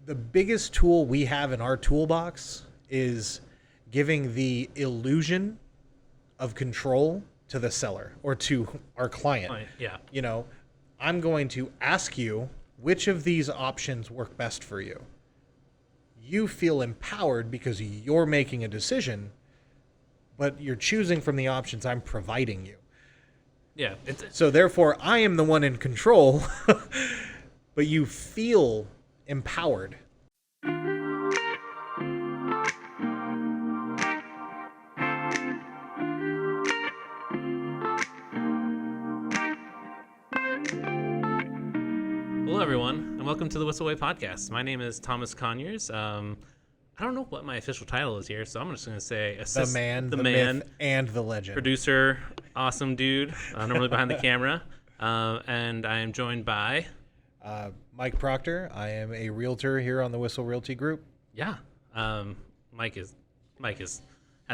the biggest tool we have in our toolbox is giving the illusion of control to the seller or to our client. Yeah. You know, I'm going to ask you which of these options work best for you. You feel empowered because you're making a decision, but you're choosing from the options I'm providing you. Yeah. So therefore, I am the one in control, but you feel empowered. Hello, everyone, and welcome to the Whissel Way Podcast. My name is Thomas Conyers. I don't know what my official title is here, so I'm just going to say The man, the myth, and the legend. Producer, awesome dude, normally behind the camera, and I am joined by... Mike Proctor. I am a realtor here on the Whissel Realty Group. Yeah, Mike has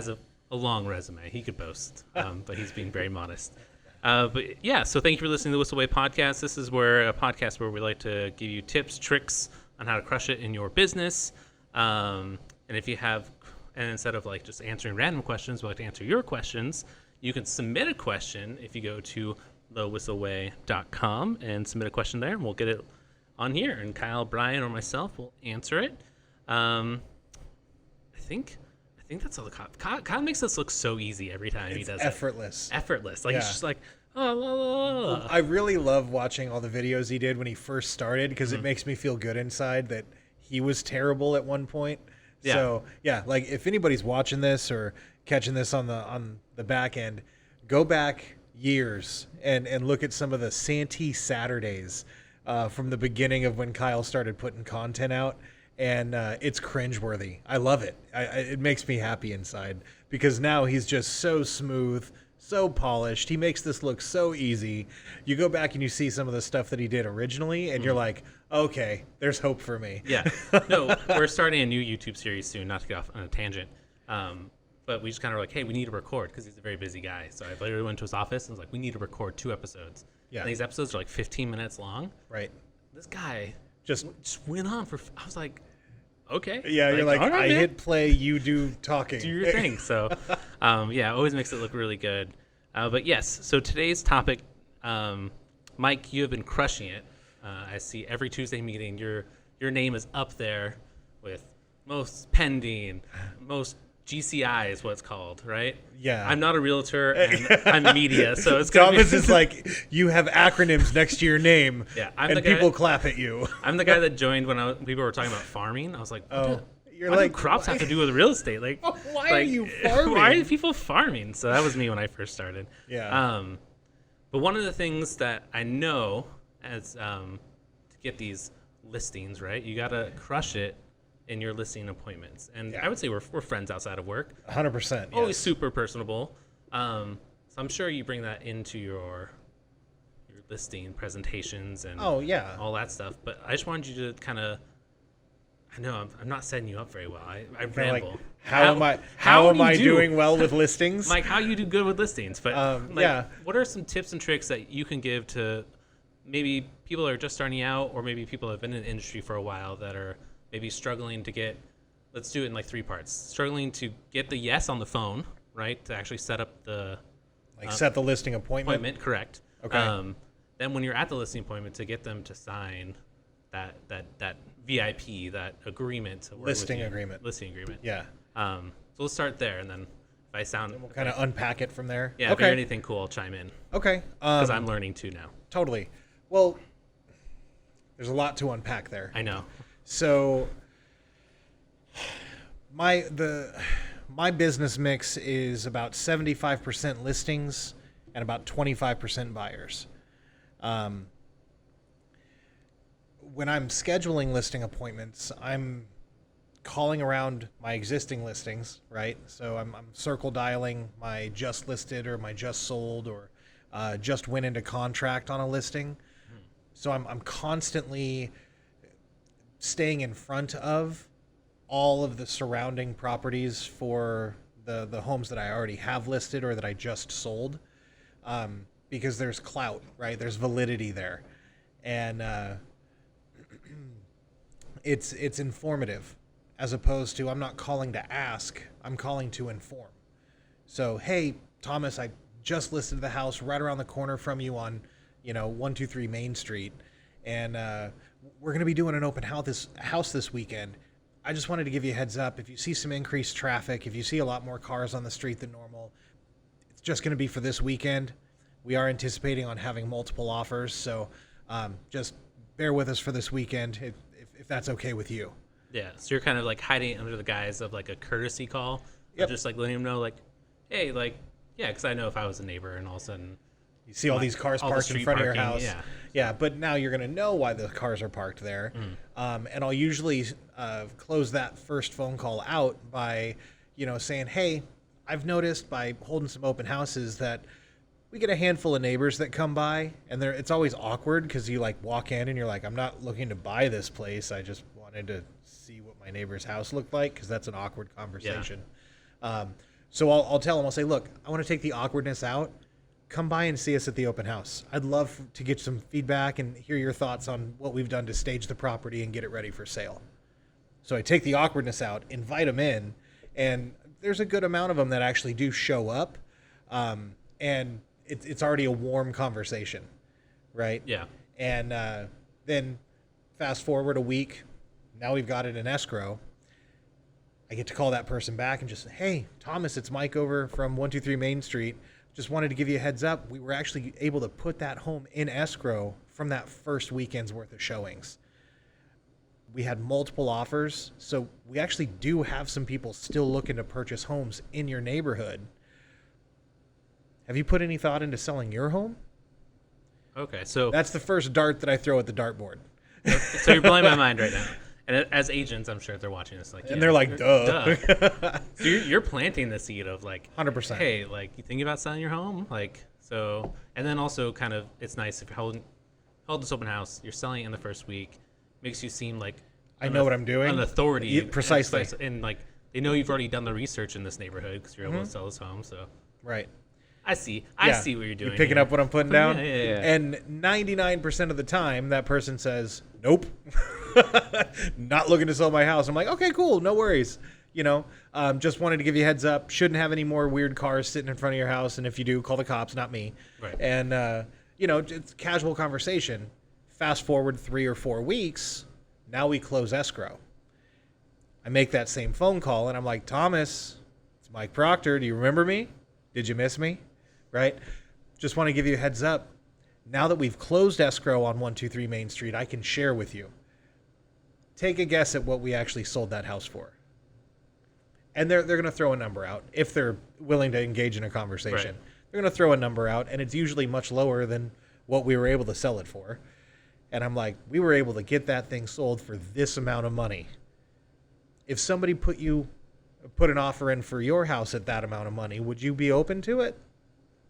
a long resume. He could boast, but he's being very modest. But yeah, so thank you for listening to the Whissel Way Podcast. This is a podcast where we like to give you tips, tricks on how to crush it in your business. And if you have, and instead of like just answering random questions, we like to answer your questions. You can submit a question if you go to thewhisselway.com and submit a question there, and we'll get it on here. And Kyle, Bryan, or myself will answer it. I think that's all. Kyle makes this look so easy every time he does effortless. it. Effortless. Like, It's just like, oh. I really love watching all the videos he did when he first started because it makes me feel good inside that he was terrible at one point. Yeah. So, yeah, like if anybody's watching this or catching this on the back end, go back years and look at some of the Santee Saturdays from the beginning of when Kyle started putting content out. And it's cringeworthy. I love it. It makes me happy inside because now he's just so smooth, so polished. He makes this look so easy. You go back and you see some of the stuff that he did originally, and you're like, okay, there's hope for me. Yeah. No, we're starting a new YouTube series soon, not to get off on a tangent. But we just kind of were like, hey, we need to record because he's a very busy guy. So I literally went to his office and was like, we need to record 2 episodes. Yeah. And these episodes are like 15 minutes long. Right. This guy Just went on for, I was like, okay. Yeah, you're like, all right, I man. hit play, you do talking. Do your thing. So, yeah, always makes it look really good. But yes, so today's topic, Mike, you have been crushing it. I see every Tuesday meeting, your name is up there with most pending, most GCI is what it's called, right? Yeah. I'm not a realtor, and I'm media, so it's gonna Thomas be... is like, you have acronyms next to your name, Yeah, and people clap at you. I'm the guy that joined when people were talking about farming. I was like, what You're do like, crops have to do with real estate? Like, why are you farming? Why are people farming? So that was me when I first started. Yeah. But one of the things that I know as to get these listings right, you gotta crush it in your listing appointments. And I would say we're friends outside of work. 100%. Always super personable. So I'm sure you bring that into your listing presentations and all that stuff. But I just wanted you to kind of, I know I'm not setting you up very well. I ramble. Like, how am I doing well with listings? Mike, how you do good with listings. But yeah. What are some tips and tricks that you can give to maybe people that are just starting out, or maybe people that have been in the industry for a while that are maybe struggling to get, let's do it in like 3 parts. Struggling to get the yes on the phone, right? To actually set up the... set the listing appointment? Correct. Okay. Then when you're at the listing appointment, to get them to sign that VIP, that agreement. To work Listing with you. agreement. Listing agreement. Yeah. So let's start there, and then if I sound... We'll kind of unpack it from there. Yeah, if you hear anything cool, I'll chime in. Okay. Because I'm learning too now. Totally. Well, there's a lot to unpack there. I know. So my business mix is about 75% listings and about 25% buyers. When I'm scheduling listing appointments, I'm calling around my existing listings, right? So I'm circle dialing my just listed or my just sold or just went into contract on a listing. So I'm constantly staying in front of all of the surrounding properties for the homes that I already have listed or that I just sold, because there's clout, right? There's validity there. And it's informative, as opposed to I'm not calling to ask, I'm calling to inform. So, hey, Thomas, I just listed the house right around the corner from you on, 123 Main Street, and we're going to be doing an open house this weekend. I just wanted to give you a heads up. If you see some increased traffic, if you see a lot more cars on the street than normal, it's just going to be for this weekend. We are anticipating on having multiple offers, so just bear with us for this weekend if that's okay with you. Yeah, so you're kind of like hiding under the guise of like a courtesy call, Yep. just like letting them know, like, hey, like, yeah, because I know if I was a neighbor and all of a sudden You see all these cars all the parked in street front of your parking, house. yeah. Yeah, but now you're going to know why the cars are parked there. And I'll usually close that first phone call out by, saying, hey, I've noticed by holding some open houses that we get a handful of neighbors that come by, and it's always awkward because you like walk in and you're like, I'm not looking to buy this place. I just wanted to see what my neighbor's house looked like, because that's an awkward conversation. So I'll tell them, I'll say, look, I want to take the awkwardness out. Come by and see us at the open house. I'd love to get some feedback and hear your thoughts on what we've done to stage the property and get it ready for sale. So I take the awkwardness out, invite them in, and there's a good amount of them that actually do show up. And it's already a warm conversation, right? Yeah. And then fast forward a week, now we've got it in escrow. I get to call that person back and just say, hey, Thomas, it's Mike over from 123 Main Street. Just wanted to give you a heads up. We were actually able to put that home in escrow from that first weekend's worth of showings. We had multiple offers, so we actually do have some people still looking to purchase homes in your neighborhood. Have you put any thought into selling your home? Okay, so That's the first dart that I throw at the dartboard. so you're blowing my mind right now. And as agents, I'm sure if they're watching this, like, And they're like, duh. So you're planting the seed of like, 100%. hey, like, you thinking about selling your home? Like, so, and then also kind of, it's nice if you're hold this open house, you're selling it in the first week, makes you seem like I know what I'm doing. an authority. Yeah, precisely. And like, they know you've already done the research in this neighborhood because you're able Mm-hmm. to sell this home. So Right. I see Yeah. what you're doing. You picking here. up what I'm putting down? Yeah. And 99% of the time, that person says, nope, not looking to sell my house. I'm like, okay, cool, no worries. Just wanted to give you a heads up. Shouldn't have any more weird cars sitting in front of your house. And if you do, call the cops, not me. Right. And, it's casual conversation. Fast forward 3 or 4 weeks, now we close escrow. I make that same phone call, and I'm like, Thomas, it's Mike Proctor. Do you remember me? Did you miss me? Right? Just want to give you a heads up. Now that we've closed escrow on 123 Main Street, I can share with you. Take a guess at what we actually sold that house for. And they're going to throw a number out if they're willing to engage in a conversation. Right. They're going to throw a number out, and it's usually much lower than what we were able to sell it for. And I'm like, we were able to get that thing sold for this amount of money. If somebody put an offer in for your house at that amount of money, would you be open to it?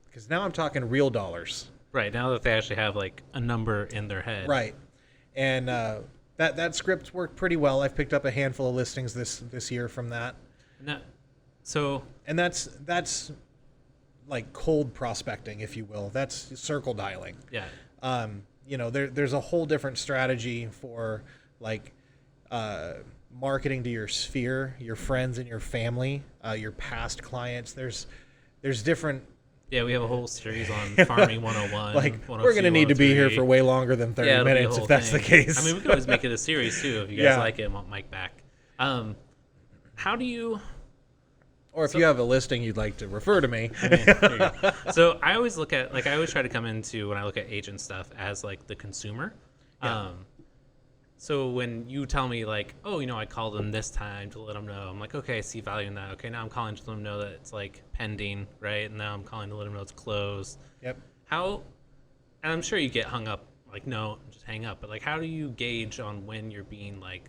Because now I'm talking real dollars. Right, now that they actually have like a number in their head. Right. And that script worked pretty well. I've picked up a handful of listings this year from that. And that's like cold prospecting, if you will. That's circle dialing. Yeah. There's a whole different strategy for like marketing to your sphere, your friends and your family, your past clients. There's different. Yeah, we have a whole series on Farming 101. Like, 102, we're going to need to be here 103. for way longer than 30 it'll be a minutes whole if that's thing. the case. I mean, we could always make it a series too if you guys Yeah. like it and want Mike back. How do you? Or if you have a listing you'd like to refer to me. I mean, there you go. So I always look at I always try to come into when I look at agent stuff as like the consumer. Yeah. So when you tell me like, oh, I called them this time to let them know, I'm like, okay, I see value in that. Okay, now I'm calling to let them know that it's like pending, right? And now I'm calling to let them know it's closed. Yep. And I'm sure you get hung up, like, no, just hang up. But like, how do you gauge on when you're being like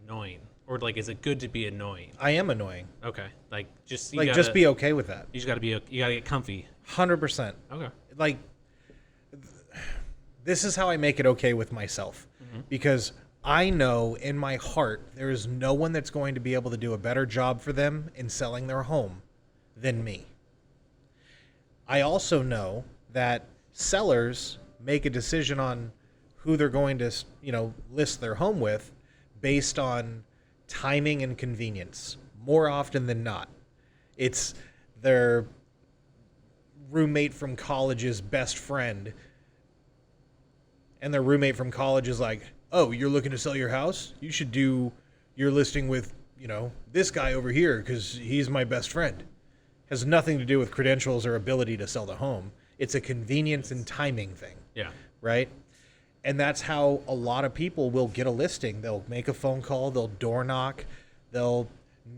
annoying, or like, is it good to be annoying? I am annoying. Okay, like just Just be okay with that. You just gotta get comfy. 100%. Okay. Like, this is how I make it okay with myself. Because I know in my heart there is no one that's going to be able to do a better job for them in selling their home than me. I also know that sellers make a decision on who they're going to, list their home with based on timing and convenience more often than not. It's their roommate from college's best friend, and their roommate from college is like, oh, you're looking to sell your house? You should do your listing with, this guy over here because he's my best friend. Has nothing to do with credentials or ability to sell the home. It's a convenience and timing thing. Yeah. Right? And that's how a lot of people will get a listing. They'll make a phone call, they'll door knock, they'll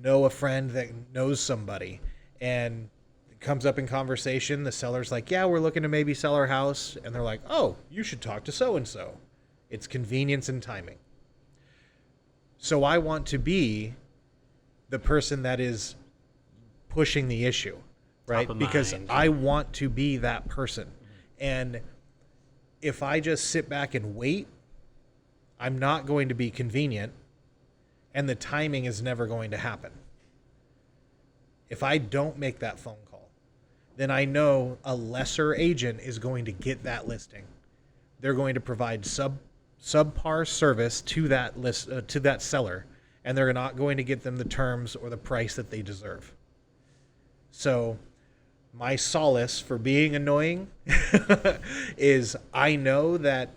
know a friend that knows somebody, and it comes up in conversation. The seller's like, yeah, we're looking to maybe sell our house. And they're like, oh, you should talk to so-and-so. It's convenience and timing. So I want to be the person that is pushing the issue, right? Because I want to be that person. And if I just sit back and wait, I'm not going to be convenient, and the timing is never going to happen. If I don't make that phone call, then I know a lesser agent is going to get that listing. They're going to provide subpar service to that seller, and they're not going to get them the terms or the price that they deserve. So my solace for being annoying is I know that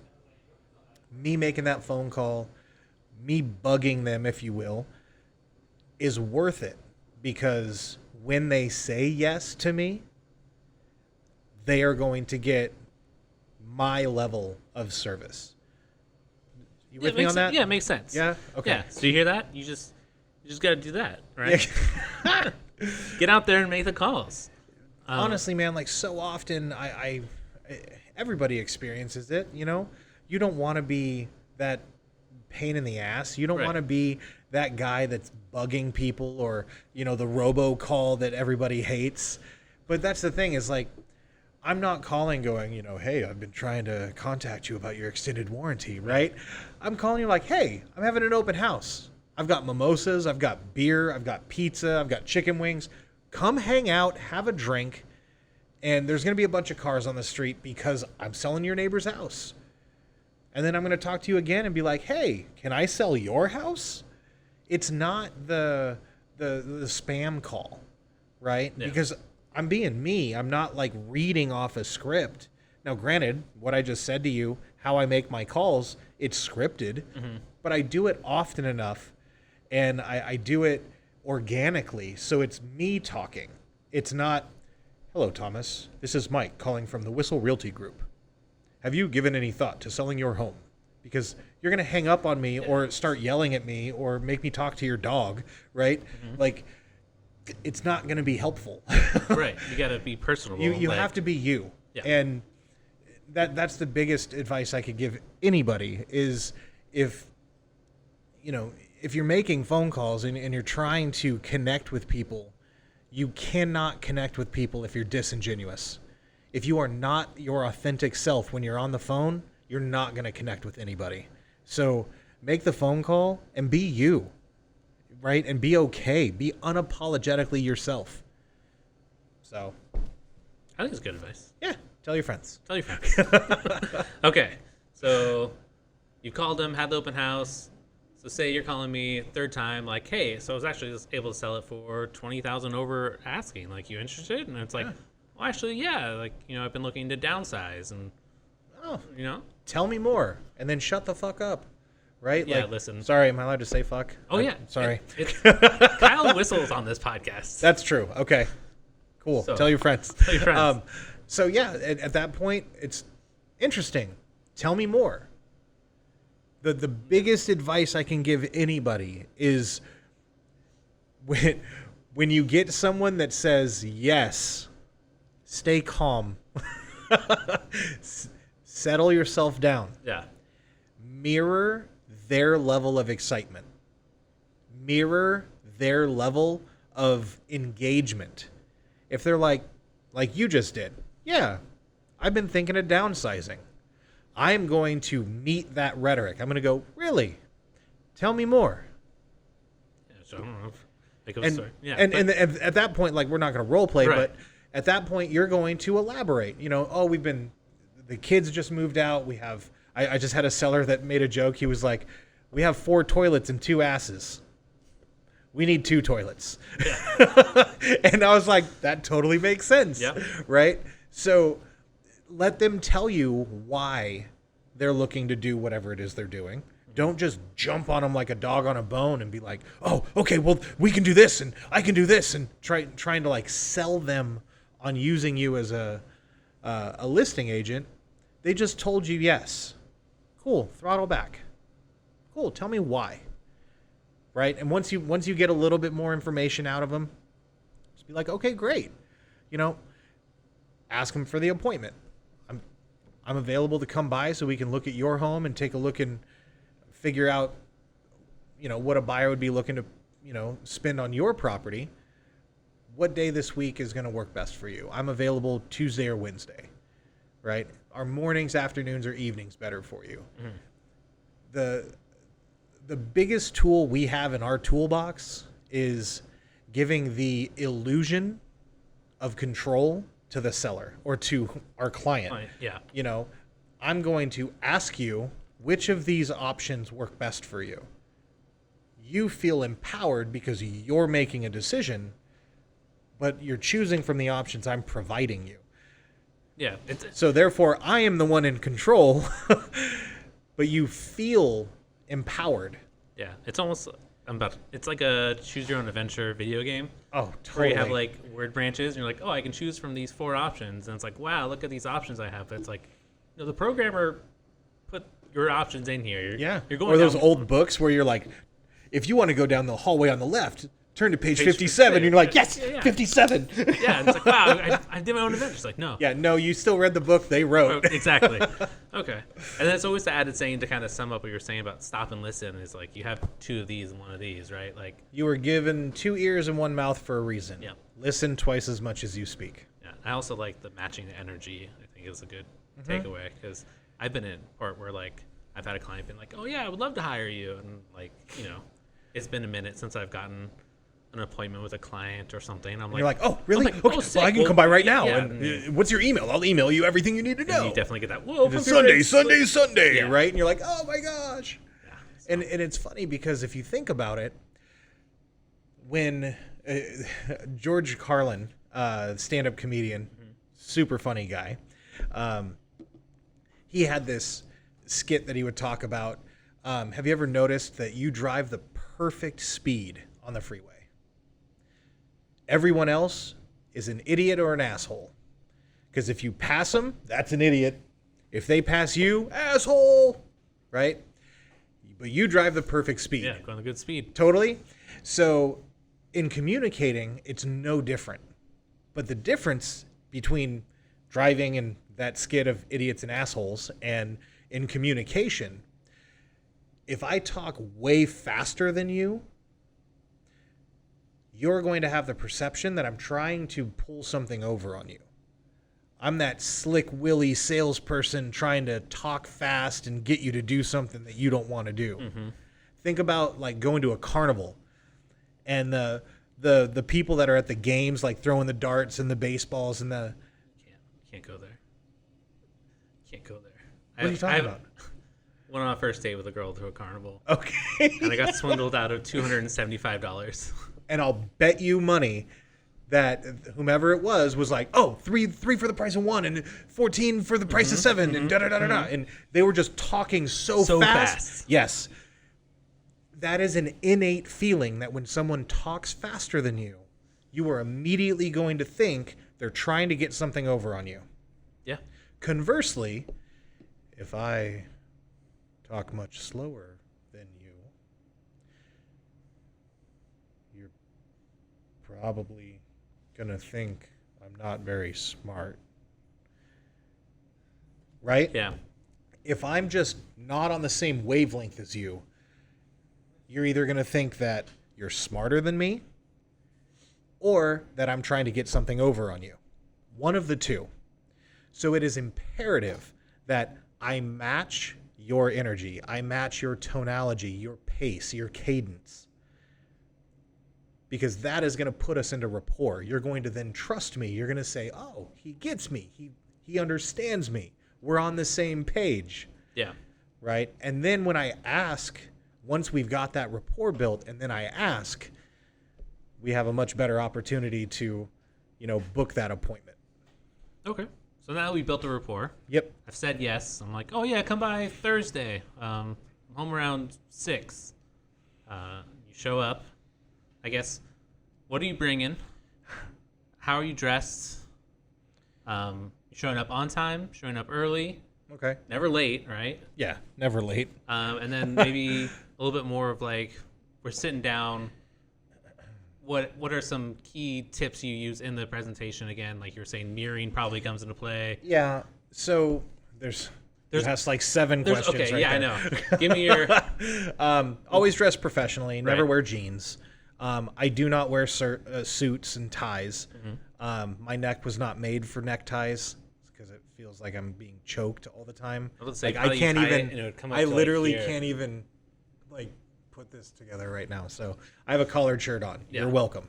me making that phone call, me bugging them, if you will, is worth it, because when they say yes to me, they are going to get my level of service. You with me on that? Yeah, it makes sense. Yeah? Okay. Yeah. So you hear that? You just got to do that, right? Yeah. Get out there and make the calls. Honestly, man, like so often I everybody experiences it, You don't want to be that pain in the ass. You don't want to be that guy that's bugging people, or, the robocall that everybody hates. But that's the thing, is like, I'm not calling going, hey, I've been trying to contact you about your extended warranty, right? I'm calling you like, hey, I'm having an open house. I've got mimosas, I've got beer, I've got pizza, I've got chicken wings. Come hang out, have a drink, and there's going to be a bunch of cars on the street because I'm selling your neighbor's house. And then I'm going to talk to you again and be like, hey, can I sell your house? It's not the spam call, right? Yeah. Because I'm being me. I'm not like reading off a script. Now, granted, what I just said to you, how I make my calls, it's scripted, but I do it often enough, and I do it organically. So it's me talking. It's not, hello, Thomas. This is Mike calling from the Whissel Realty Group. Have you given any thought to selling your home? Because you're going to hang up on me or start yelling at me or make me talk to your dog, right? Like, it's not going to be helpful. Right. You got to be personable. You have to be you. Yeah. And that's the biggest advice I could give anybody is if you're making phone calls and you're trying to connect with people, you cannot connect with people if you're disingenuous. If you are not your authentic self when you're on the phone, you're not going to connect with anybody. So make the phone call and be you, right? And be okay. Be unapologetically yourself. So I think it's good advice. Yeah. Tell your friends. Tell your friends. Okay. So you called them, had the open house. So say you're calling me third time, like, hey, so I was actually just able to sell it for $20,000 over asking. Like, you interested? And it's like, well, actually, yeah. Like, I've been looking to downsize, and tell me more, and then shut the fuck up, right? Yeah, like, listen. Sorry, am I allowed to say fuck? Oh, yeah. Sorry. Kyle whistles on this podcast. That's true. Okay, cool. So, tell your friends. Tell your friends. So yeah, at that point, it's interesting. Tell me more. The biggest advice I can give anybody is when you get someone that says yes, stay calm. Settle yourself down. Yeah. Mirror their level of excitement. Mirror their level of engagement. If they're like you just did, yeah, I've been thinking of downsizing. I'm going to meet that rhetoric. I'm going to go, really? Tell me more. Yeah, so I don't know. And at that point, like, we're not going to role play, but at that point, you're going to elaborate. The kids just moved out. I just had a seller that made a joke. He was like, We have 4 toilets and 2 asses. We need 2 toilets. Yeah. And I was like, that totally makes sense. Yeah. Right? So let them tell you why they're looking to do whatever it is they're doing. Don't just jump on them like a dog on a bone and be like, oh, okay, well, we can do this and I can do this, and trying to like sell them on using you as a listing agent. They just told you yes. Cool, throttle back. Cool, tell me why. Right? And once you get a little bit more information out of them, just be like, okay, great. Ask them for the appointment. I'm available to come by so we can look at your home and take a look and figure out, what a buyer would be looking to, spend on your property. What day this week is going to work best for you? I'm available Tuesday or Wednesday, right? Are mornings, afternoons, or evenings better for you? Mm-hmm. The biggest tool we have in our toolbox is giving the illusion of control to the seller or to our client. Yeah. I'm going to ask you which of these options work best for you. You feel empowered because you're making a decision, but you're choosing from the options I'm providing you. Yeah. So therefore, I am the one in control, but you feel empowered. Yeah. It's almost it's like a choose your own adventure video game. Oh, totally. Where you have like word branches and you're like, oh, I can choose from these 4 options. And it's like, wow, look at these options I have. But it's like, the programmer put your options in here. You're going or those old books where you're like, if you want to go down the hallway on the left, turn to page 57. And you're like, yes, yeah. 57. Yeah, and it's like, wow, I did my own adventure. It's like, no. Yeah, no, you still read the book they wrote. Exactly. Okay. And that's always the added saying to kind of sum up what you're saying about stop and listen is like, you have 2 of these and 1 of these, right? Like, you were given 2 ears and 1 mouth for a reason. Yeah. Listen twice as much as you speak. Yeah. I also like the matching the energy, I think is a good takeaway, because I've been in a part where like, I've had a client been like, oh yeah, I would love to hire you. And like, it's been a minute since I've gotten an appointment with a client or something. I'm like, you're like, oh, really? Like, okay, well, I can come by right now. Yeah. And what's your email? I'll email you everything you need to know. And you definitely get that. Whoa, Sunday, yeah. right? And you're like, oh my gosh. Yeah, and it's funny because if you think about it, when George Carlin, stand-up comedian, super funny guy, he had this skit that he would talk about. Have you ever noticed that you drive the perfect speed on the freeway? Everyone else is an idiot or an asshole. Because if you pass them, that's an idiot. If they pass you, asshole, right? But you drive the perfect speed. Yeah, going the good speed. Totally. So in communicating, it's no different. But the difference between driving and that skit of idiots and assholes and in communication, if I talk way faster than you, you're going to have the perception that I'm trying to pull something over on you. I'm that slick willy salesperson trying to talk fast and get you to do something that you don't want to do. Mm-hmm. Think about like going to a carnival and the people that are at the games, like throwing the darts and the baseballs and the... Can't go there. Can't go there. What are you talking about? Went on a first date with a girl to a carnival. Okay. And I got swindled out of $275. And I'll bet you money that whomever it was like, oh, three for the price of 1 and 14 for the price of 7 and da-da-da-da-da. And they were just talking so fast. Yes. That is an innate feeling that when someone talks faster than you, you are immediately going to think they're trying to get something over on you. Yeah. Conversely, if I talk much slower than you, you're probably going to think I'm not very smart. Right? Yeah. If I'm just not on the same wavelength as you, you're either going to think that you're smarter than me or that I'm trying to get something over on you. One of the two. So it is imperative that I match your energy. I match your tonality, your pace, your cadence. Because that is going to put us into rapport. You're going to then trust me. You're going to say, oh, he gets me. He understands me. We're on the same page. Yeah. Right? And then when I ask once we've got that rapport built and then I ask, we have a much better opportunity to, book that appointment. Okay. So now we built a rapport. Yep. I've said yes. I'm like, oh yeah, come by Thursday. I'm home around 6. You show up. I guess. What are you bringing? How are you dressed? You showing up on time? Showing up early? Okay. Never late, right? Yeah, never late. And then maybe a little bit more of like, we're sitting down. What are some key tips you use in the presentation? Again, like you're saying, mirroring probably comes into play. Yeah. So there's like 7 questions. Okay, right yeah, there. I know. Give me your. Always dress professionally. Never Right. wear jeans. I do not wear suits and ties. Mm-hmm. My neck was not made for neckties because it feels like I'm being choked all the time. I would say Like I can't even. and it would come up I to, like, literally here. can't even like put this together right now. So I have a collared shirt on. Yeah. You're welcome.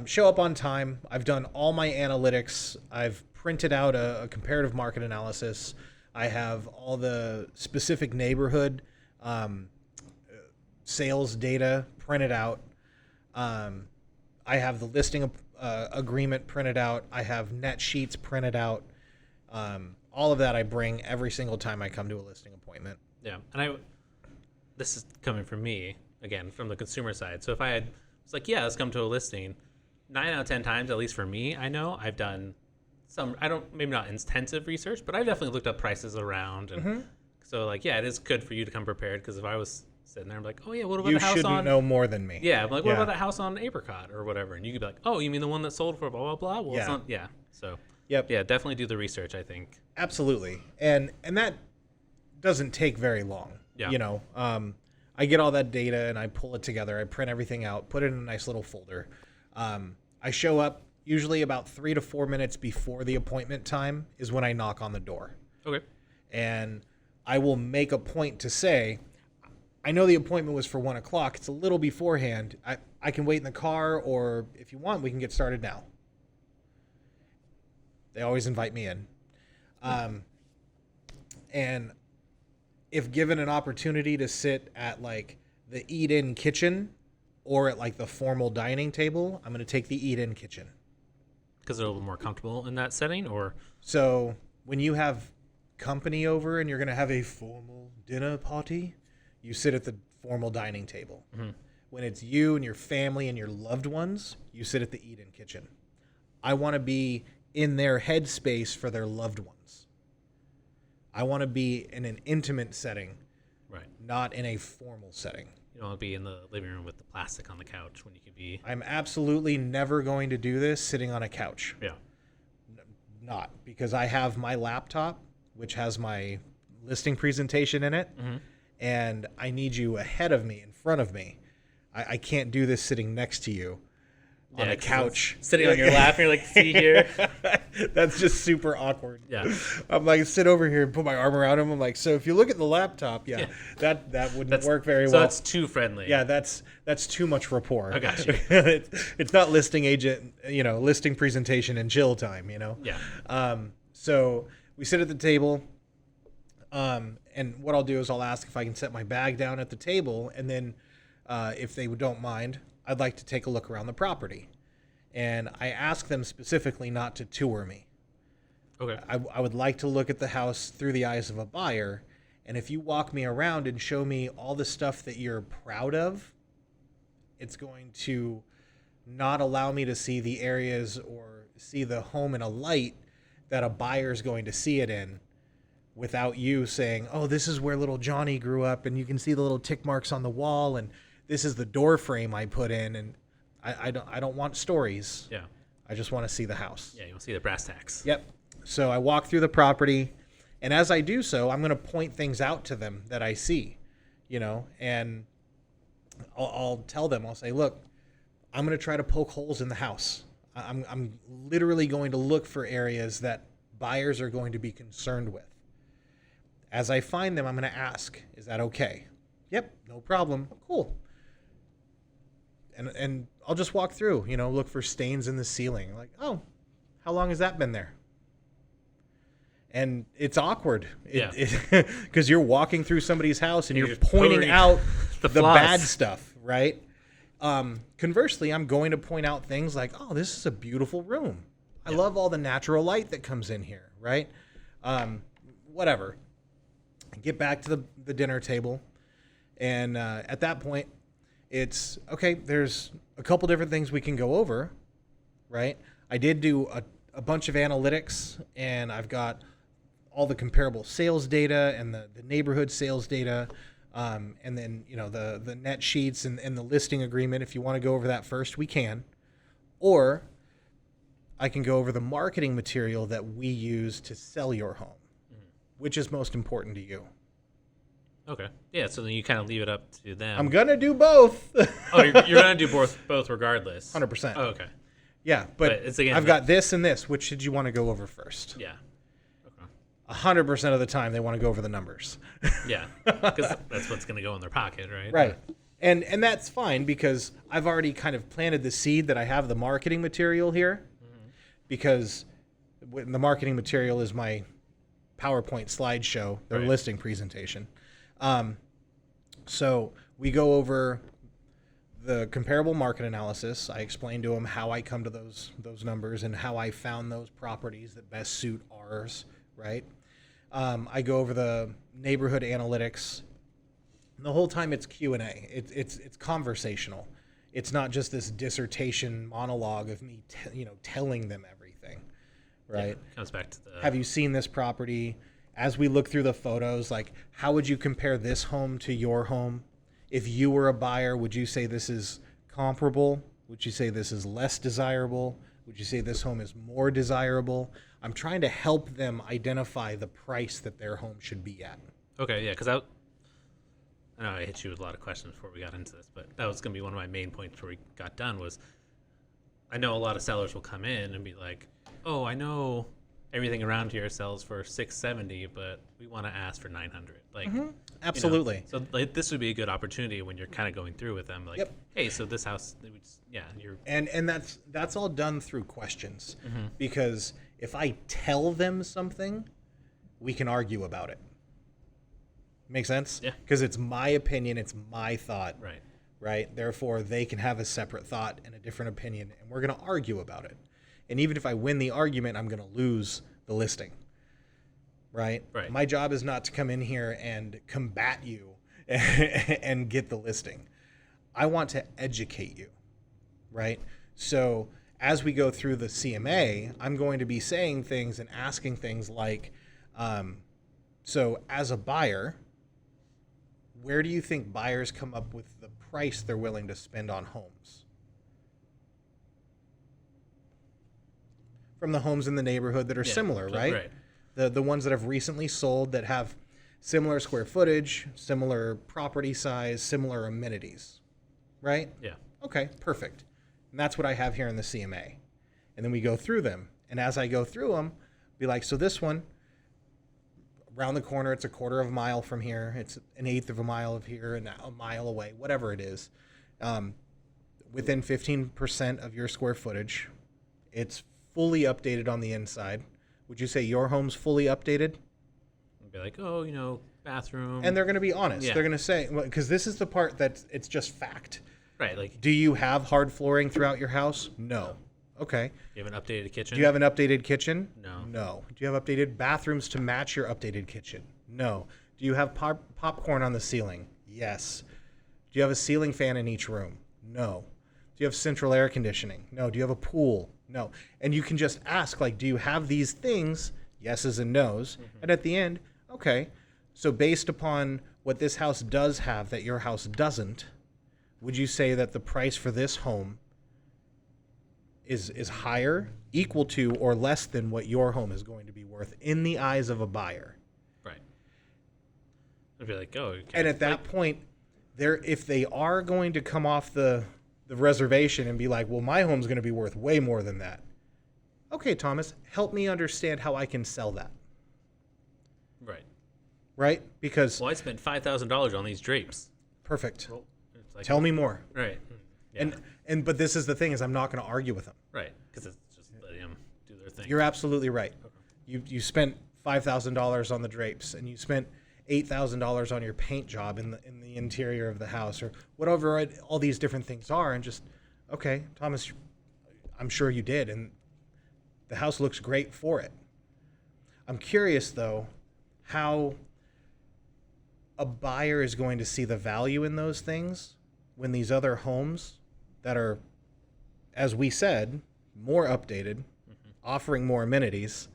Show up on time. I've done all my analytics. I've printed out a comparative market analysis. I have all the specific neighborhood sales data printed out. I have the listing agreement printed out. I have net sheets printed out. All of that I bring every single time I come to a listing appointment. Yeah, and this is coming from me again, from the consumer side. So if I was like, yeah, let's come to a listing, 9 out of 10 times, at least for me, I know I've done some. Maybe not intensive research, but I've definitely looked up prices around, and so like, yeah, it is good for you to come prepared because if I was sitting there, I'm like, oh yeah, what about You the house shouldn't on? know more than me. Yeah, I'm like, what Yeah. about that house on Apricot or whatever? And you could be like, oh, you mean the one that sold for blah blah blah? Well, Yeah. it's not. Yeah, so Yep. yeah, definitely do the research. I think. Absolutely. And that doesn't take very long. Yeah. I get all that data and I pull it together. I print everything out, put it in a nice little folder. I show up usually about 3 to 4 minutes before the appointment time is when I knock on the door. Okay. And I will make a point to say, I know the appointment was for 1 o'clock. It's a little beforehand. I can wait in the car, or if you want, we can get started now. They always invite me in. And if given an opportunity to sit at like the eat-in kitchen or at like the formal dining table, I'm going to take the eat-in kitchen. Because they're a little more comfortable in that setting, or So when you have company over and you're going to have a formal dinner party, you sit at the formal dining table. Mm-hmm. When it's you and your family and your loved ones, you sit at the eat-in kitchen. I want to be in their headspace for their loved ones. I want to be in an intimate setting, right. not in a formal setting. You don't want to be in the living room with the plastic on the couch when you could be. I'm absolutely never going to do this sitting on a couch. Yeah. Not because I have my laptop, which has my listing presentation in it, and I need you ahead of me, in front of me. I can't do this sitting next to you on a 'cause couch. it's sitting on your lap, and you're like, see here. That's just super awkward. Yeah. I'm like, sit over here and put my arm around him. I'm like, so if you look at the laptop, that wouldn't work very So well. that's too friendly. Yeah, that's too much rapport. I got you. It's not listing agent, listing presentation and chill time, Yeah. So we sit at the table, and what I'll do is I'll ask if I can set my bag down at the table, and then if they don't mind, I'd like to take a look around the property. And I ask them specifically not to tour me. Okay. I would like to look at the house through the eyes of a buyer, and if you walk me around and show me all the stuff that you're proud of, it's going to not allow me to see the areas or see the home in a light that a buyer's going to see it in, without you saying, oh, this is where little Johnny grew up, and you can see the little tick marks on the wall, and this is the door frame I put in, and I don't want stories. Yeah. I just want to see the house. Yeah. You want to see the brass tacks. Yep. So I walk through the property, and as I do so, I'm going to point things out to them that I see, and I'll tell them, I'll say, look, I'm going to try to poke holes in the house. I'm literally going to look for areas that buyers are going to be concerned with. As I find them, I'm going to ask, is that okay? Yep, no problem. Cool. And I'll just walk through, look for stains in the ceiling. Like, oh, how long has that been there? And it's awkward. Yeah. Because you're walking through somebody's house and you're just pointing out the the flaws. bad stuff, right? Conversely, I'm going to point out things like, oh, this is a beautiful room. I love all the natural light that comes in here, right? Whatever. Get back to the dinner table. And at that point, it's, okay, there's a couple different things we can go over, right? I did do a bunch of analytics, and I've got all the comparable sales data and the neighborhood sales data, and then, the net sheets and the listing agreement. If you want to go over that first, we can. Or I can go over the marketing material that we use to sell your home, which is most important to you. Okay. Yeah, so then you kind of leave it up to them. I'm going to do both. Oh, you're going to do both regardless. 100%. Oh, okay. Yeah, but it's again, I've got this and this. Which did you want to go over first? Yeah. Okay. 100% of the time, they want to go over the numbers. Yeah, because that's what's going to go in their pocket, right? Right. And that's fine because I've already kind of planted the seed that I have the marketing material here, because the marketing material is my PowerPoint slideshow, their listing presentation. So we go over the comparable market analysis. I explain to them how I come to those numbers and how I found those properties that best suit ours, right? I go over the neighborhood analytics. And the whole time it's Q&A. It's conversational. It's not just this dissertation monologue of me telling them everything, right? Yeah, comes back to the... Have you seen this property? As we look through the photos, like, how would you compare this home to your home? If you were a buyer, would you say this is comparable? Would you say this is less desirable? Would you say this home is more desirable? I'm trying to help them identify the price that their home should be at. Okay, yeah, because I know I hit you with a lot of questions before we got into this, but that was going to be one of my main points before we got done was I know a lot of sellers will come in and be like, oh, I know everything around here sells for $670, but we want to ask for $900. Like, Absolutely. So like, this would be a good opportunity when you're kind of going through with them. Like, hey, so this house, you're and that's all done through questions, because if I tell them something, we can argue about it. Make sense? Yeah. Because it's my opinion, it's my thought. right. Right? Therefore, they can have a separate thought and a different opinion, and we're going to argue about it. And even if I win the argument, I'm going to lose the listing. Right? Right. My job is not to come in here and combat you and get the listing. I want to educate you. Right? So as we go through the CMA, I'm going to be saying things and asking things like, so as a buyer, where do you think buyers come up with the price they're willing to spend on homes? From the homes in the neighborhood that are similar, right? Right. The ones that have recently sold that have similar square footage, similar property size, similar amenities, right? Yeah. Okay, perfect. And that's what I have here in the CMA. And then we go through them. And as I go through them, be like, so this one, around the corner, it's a quarter of a mile from here. It's an eighth of a mile of here and a mile away, whatever it is. Within 15% of your square footage. It's fully updated on the inside. Would you say your home's fully updated? Be like, oh, bathroom. And they're going to be honest. Yeah. They're going to say, because this is the part that it's just fact. Right. Like, Do you have hard flooring throughout your house? No. Okay. you have an updated kitchen? Do you have an updated kitchen? No. No. Do you have updated bathrooms to match your updated kitchen? No. Do you have popcorn on the ceiling? Yes. Do you have a ceiling fan in each room? No. Do you have central air conditioning? No. Do you have a pool? No. And you can just ask, like, do you have these things? Yeses and nos. And at the end, okay, so based upon what this house does have that your house doesn't, would you say that the price for this home is higher, equal to, or less than what your home is going to be worth in the eyes of a buyer? Right. I'd be like, oh. Okay. And at that point, if they are going to come off the reservation and be like, well, my home's going to be worth way more than that. Okay, Thomas, help me understand how I can sell that. Right. Right? Because... Well, I spent $5,000 on these drapes. Perfect. Well, it's like, Tell me more. Right. Yeah. But this is the thing, is I'm not going to argue with them. Right. Because it's just letting them do their thing. You're absolutely right. You spent $5,000 on the drapes and you spent $8,000 on your paint job in the interior of the house, or whatever all these different things are, and just, okay, Thomas, I'm sure you did, and the house looks great for it. I'm curious, though, how a buyer is going to see the value in those things when these other homes that are, as we said, more updated, offering more amenities,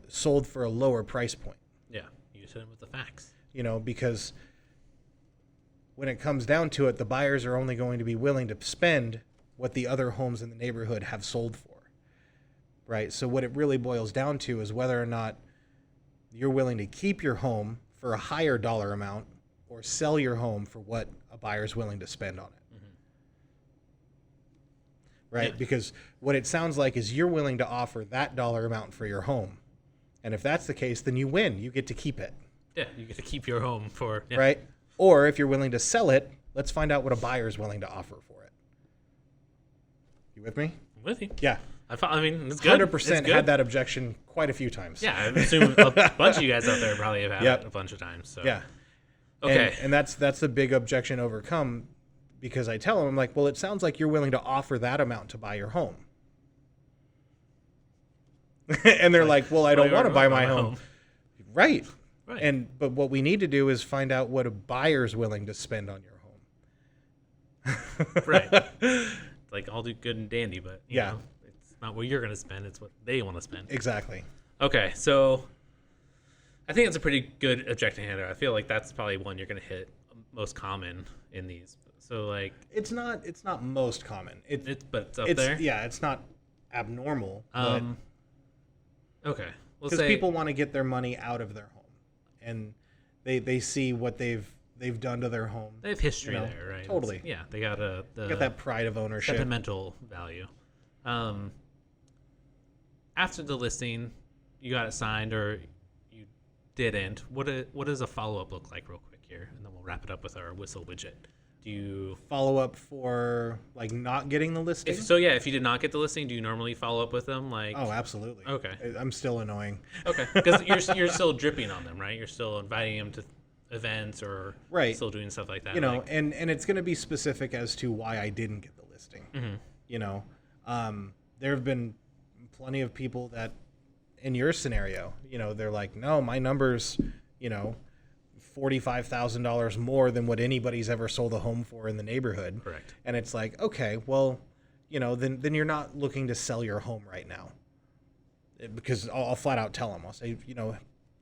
sold for a lower price point. Yeah, you just hit them with the facts. Because when it comes down to it, the buyers are only going to be willing to spend what the other homes in the neighborhood have sold for, right? So what it really boils down to is whether or not you're willing to keep your home for a higher dollar amount or sell your home for what a buyer's willing to spend on it. Right? Yeah. Because what it sounds like is you're willing to offer that dollar amount for your home. And if that's the case, then you win. You get to keep it. Yeah, you get to keep your home for... Yeah. Right? Or if you're willing to sell it, let's find out what a buyer's willing to offer for it. You with me? I'm with you. Yeah. I mean, it's good. 100% had that objection quite a few times. Yeah, I assume a bunch of you guys out there probably have had it a bunch of times. So. Yeah. Okay. And that's the big objection overcome, because I tell them, I'm like, well, it sounds like you're willing to offer that amount to buy your home. And they're like, well, I don't want to buy my home. Right. But what we need to do is find out what a buyer's willing to spend on your home. Right. Like, I'll do good and dandy, but you know, it's not what you're going to spend. It's what they want to spend. Exactly. Okay. So I think it's a pretty good objecting handler. I feel like that's probably one you're going to hit most common in these. So like, it's not most common. But it's up there. Yeah. It's not abnormal. Okay. Because people want to get their money out of their home, and they see what they've done to their home. They have history there, right? Totally. They got that pride of ownership, sentimental value. After the listing, you got it signed or you didn't. What does a follow up look like, real quick here, and then we'll wrap it up with our Whissel widget. Do you follow up for like not getting the listing? If you did not get the listing, do you normally follow up with them? Like, oh, absolutely. Okay. I'm still annoying. Okay, because you're still dripping on them, right? You're still inviting them to events or still doing stuff like that. And it's going to be specific as to why I didn't get the listing. Mm-hmm. There have been plenty of people that, in your scenario, they're like, no, my number's, $45,000 more than what anybody's ever sold a home for in the neighborhood. Correct. And it's like, okay, well, then you're not looking to sell your home right now. Because I'll flat out tell them, I'll say,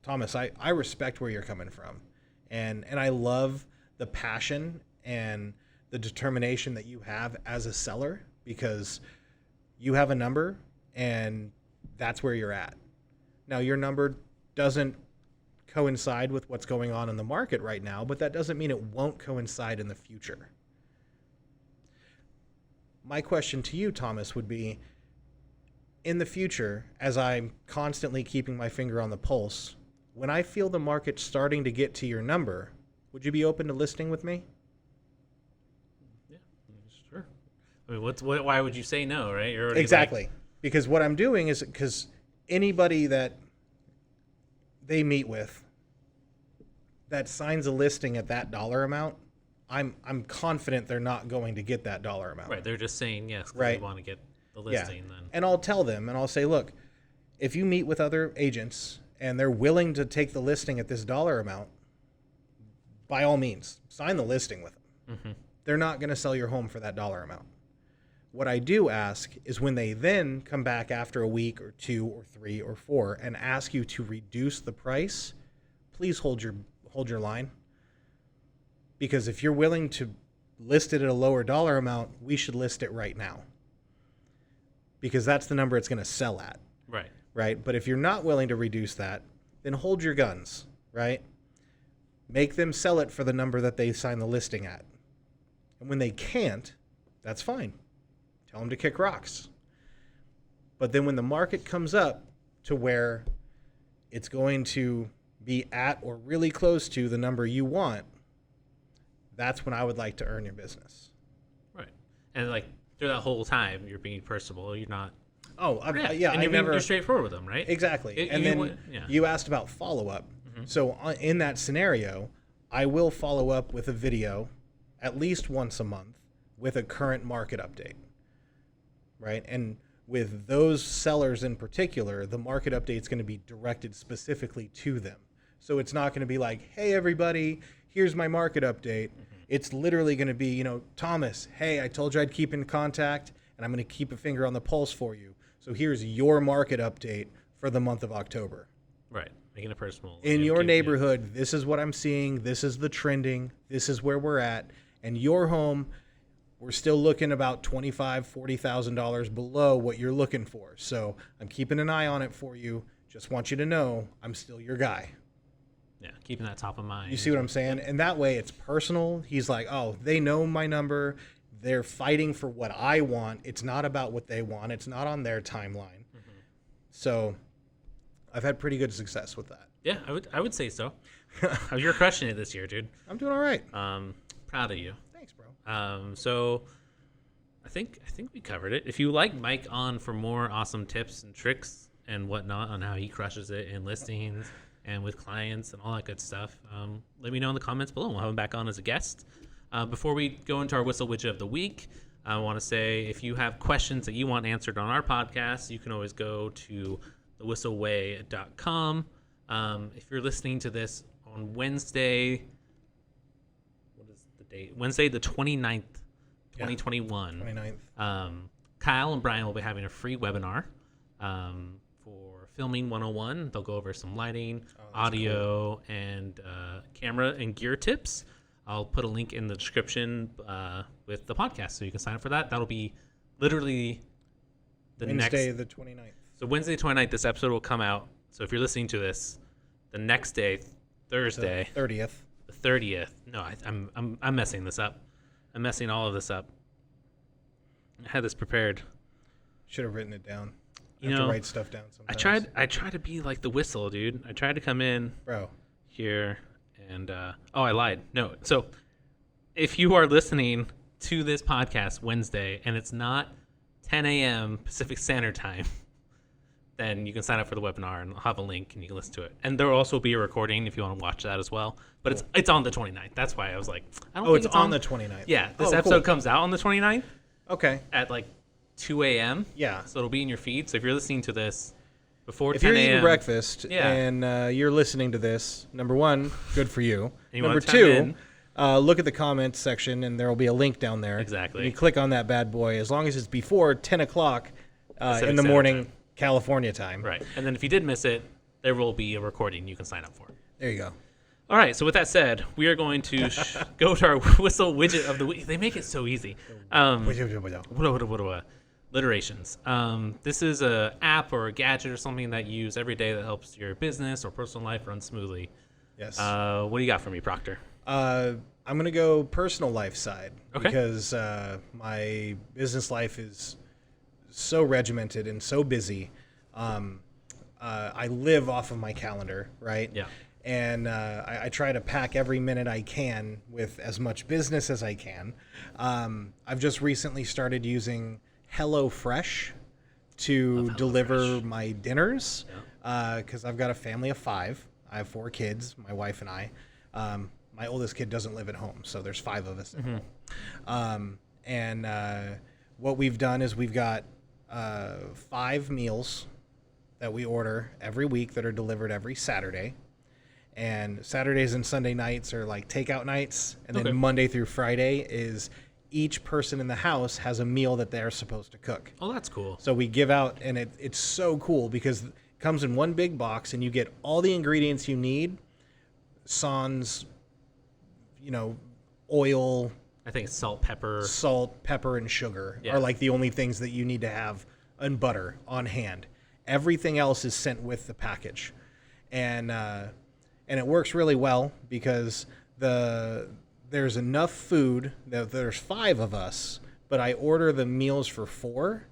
Thomas, I respect where you're coming from. And I love the passion and the determination that you have as a seller, because you have a number and that's where you're at. Now, your number doesn't coincide with what's going on in the market right now, but that doesn't mean it won't coincide in the future. My question to you, Thomas, would be, in the future, as I'm constantly keeping my finger on the pulse, when I feel the market starting to get to your number, would you be open to listing with me? Yeah, sure. I mean, why would you say no, right? You're exactly. Because what I'm doing is, because anybody that they meet with that signs a listing at that dollar amount, I'm confident they're not going to get that dollar amount. Right. They're just saying yes because they want to get the listing. Yeah. Then. And I'll tell them, and I'll say, look, if you meet with other agents and they're willing to take the listing at this dollar amount, by all means, sign the listing with them. Mm-hmm. They're not going to sell your home for that dollar amount. What I do ask is, when they then come back after a week or 2 or 3 or 4 and ask you to reduce the price, please hold your line. Because if you're willing to list it at a lower dollar amount, we should list it right now. Because that's the number it's going to sell at. Right. Right? But if you're not willing to reduce that, then hold your guns, right? Make them sell it for the number that they sign the listing at. And when they can't, that's fine. Tell them to kick rocks. But then when the market comes up to where it's going to be at or really close to the number you want, that's when I would like to earn your business. Right. And like through that whole time, you're being personable. You're not Oh, yeah. And you're straightforward with them, right? Exactly. And then you asked about follow-up. So in that scenario, I will follow up with a video at least once a month with a current market update, right? And with those sellers in particular, the market update is going to be directed specifically to them. So it's not going to be like, hey, everybody, here's my market update. It's literally going to be, Thomas, hey, I told you I'd keep in contact, and I'm going to keep a finger on the pulse for you. So here's your market update for the month of October. Right. Making it personal. In your neighborhood, this is what I'm seeing. This is the trending. This is where we're at. And your home, we're still looking about $25,000, $40,000 below what you're looking for. So I'm keeping an eye on it for you. Just want you to know I'm still your guy. Yeah, keeping that top of mind. You see what I'm saying? And that way it's personal. He's like, oh, they know my number. They're fighting for what I want. It's not about what they want. It's not on their timeline. So I've had pretty good success with that. Yeah, I would say so. You're crushing it this year, dude. I'm doing all right. Proud of you. Thanks, bro. So I think we covered it. If you like Mike on for more awesome tips and tricks and whatnot on how he crushes it in listings and with clients and all that good stuff, let me know in the comments below. We'll have him back on as a guest. Before we go into our Whissel Widget of the Week, I want to say if you have questions that you want answered on our podcast, you can always go to thewhisselway.com. If you're listening to this on Wednesday, what is the date? Wednesday the 29th, 2021. 29th. Kyle and Bryan will be having a free webinar for Filming 101. They'll go over some lighting, audio, and camera and gear tips. I'll put a link in the description with the podcast so you can sign up for that. That'll be literally Wednesday the 29th. So Wednesday the 29th, this episode will come out. So if you're listening to this, the next day, Thursday, the 30th. The 30th. No, I'm messing this up. I'm messing all of this up. I had this prepared. Should have written it down. You have know, to write stuff down sometimes. I tried to be like the Whissel, dude. I tried to come in, bro, here and I lied. No. So if you are listening to this podcast Wednesday and it's not 10 a.m. Pacific Standard Time, then you can sign up for the webinar and I'll have a link and you can listen to it. And there will also be a recording if you want to watch that as well. But it's on the 29th. That's why I was like, I don't think it's on the 29th. Yeah, this episode comes out on the 29th. Okay. At like 2 a.m. Yeah. So it'll be in your feed. So if you're listening to this before 10 if you're a.m. eating breakfast and you're listening to this, number one, good for you. Number two, look at the comments section and there will be a link down there. Exactly. You click on that bad boy as long as it's before 10 o'clock in the morning, California time. Right. And then if you did miss it, there will be a recording you can sign up for. There you go. All right. So with that said, we are going to go to our Whissel Widget of the Week. They make it so easy. Alliterations. This is a app or a gadget or something that you use every day that helps your business or personal life run smoothly. Yes. What do you got for me, Proctor? I'm going to go personal life side Okay. because my business life is so regimented and so busy. I live off of my calendar, right? Yeah. And I try to pack every minute I can with as much business as I can. I've just recently started using HelloFresh to deliver my dinners because I've got a family of 5. I have 4 kids, my wife and I. My oldest kid doesn't live at home, so there's 5 of us at home. And what we've done is we've got 5 meals that we order every week that are delivered every Saturday. And Saturdays and Sunday nights are like takeout nights. And then Monday through Friday is each person in the house has a meal that they're supposed to cook. Oh, that's cool. So we give out, and it's so cool because it comes in one big box and you get all the ingredients you need. Sans, oil. I think it's salt, pepper, and sugar are like the only things that you need to have, and butter on hand. Everything else is sent with the package. And it works really well because there's enough food that there's 5 of us, but I order the meals for 4.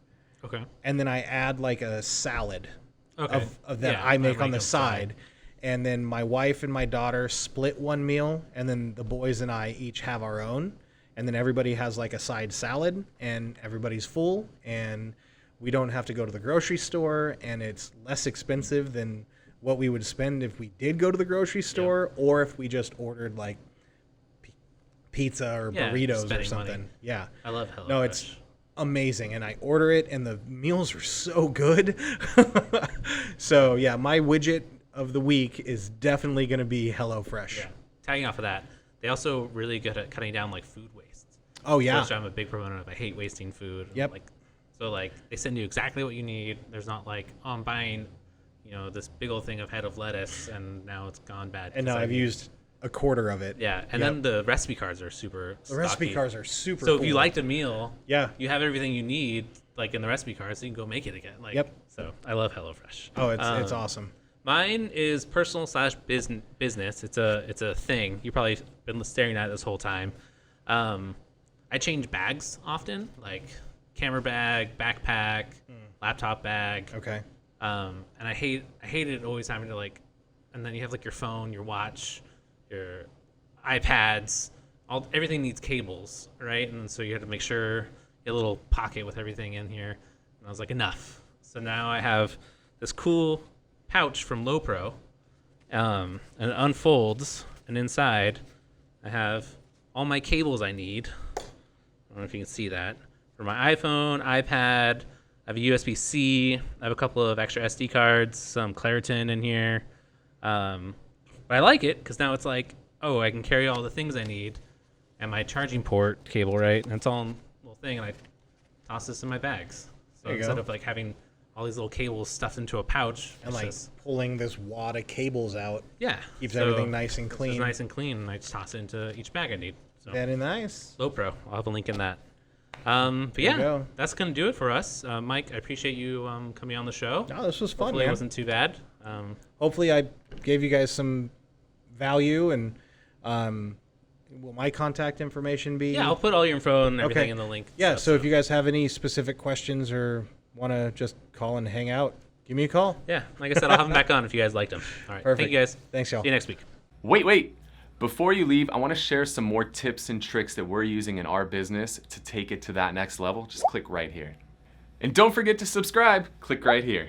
Okay. And then I add like a salad of that Yeah, I make on the side. side. And then my wife and my daughter split one meal, and then the boys and I each have our own. And then everybody has like a side salad, and everybody's full. And we don't have to go to the grocery store, and it's less expensive than what we would spend if we did go to the grocery store, or if we just ordered like pizza or burritos or something. Money. Yeah. I love HelloFresh. No, it's amazing, and I order it, and the meals are so good. So yeah, my widget of the week is definitely going to be HelloFresh. Yeah. Tagging off of that, they also really good at cutting down like food waste. Oh yeah. Which I'm a big proponent of. I hate wasting food. Yep. So they send you exactly what you need. There's not like, oh, I'm buying, this big old thing of head of lettuce and now it's gone bad. And now I've used a quarter of it. Yeah, and then the recipe cards are super The recipe cards are super So cool. if you liked a meal, Yeah. you have everything you need like in the recipe cards, so you can go make it again. Yep. So I love HelloFresh. Oh, it's awesome. Mine is personal / business. It's a thing. You've probably been staring at it this whole time. I change bags often, like camera bag, backpack, laptop bag. Okay. And I hated always having to and then you have like your phone, your watch, your iPads, everything needs cables, right? And so you had to make sure you had a little pocket with everything in here. And I was like, enough. So now I have this cool pouch from Lowepro, and it unfolds, and inside I have all my cables I need. I don't know if you can see that. For my iPhone, iPad, I have a USB-C, I have a couple of extra SD cards, some Claritin in here. But I like it because now it's like, oh, I can carry all the things I need, and my charging port cable, right? And it's all in a little thing, and I toss this in my bags. So instead of having all these little cables stuffed into a pouch, And pulling this wad of cables out. Yeah, Keeps everything nice and It's clean. nice and clean, and I just toss it into each bag I need. So Very nice. Lowepro, I'll have a link in that. But There you yeah, go. that's gonna do it for us. Mike, I appreciate you coming on the show. No, this was fun, Hopefully it man. wasn't too bad. Hopefully I gave you guys some value, and will my contact information be? Yeah, I'll put all your info and everything Okay. in the link. Yeah, so if you guys have any specific questions or want to just call and hang out, give me a call. Yeah, like I said, I'll have them back on if you guys liked them. All right, Perfect. thank you guys. Thanks, y'all. See you next week. Wait. Before you leave, I want to share some more tips and tricks that we're using in our business to take it to that next level. Just click right here. And don't forget to subscribe. Click right here.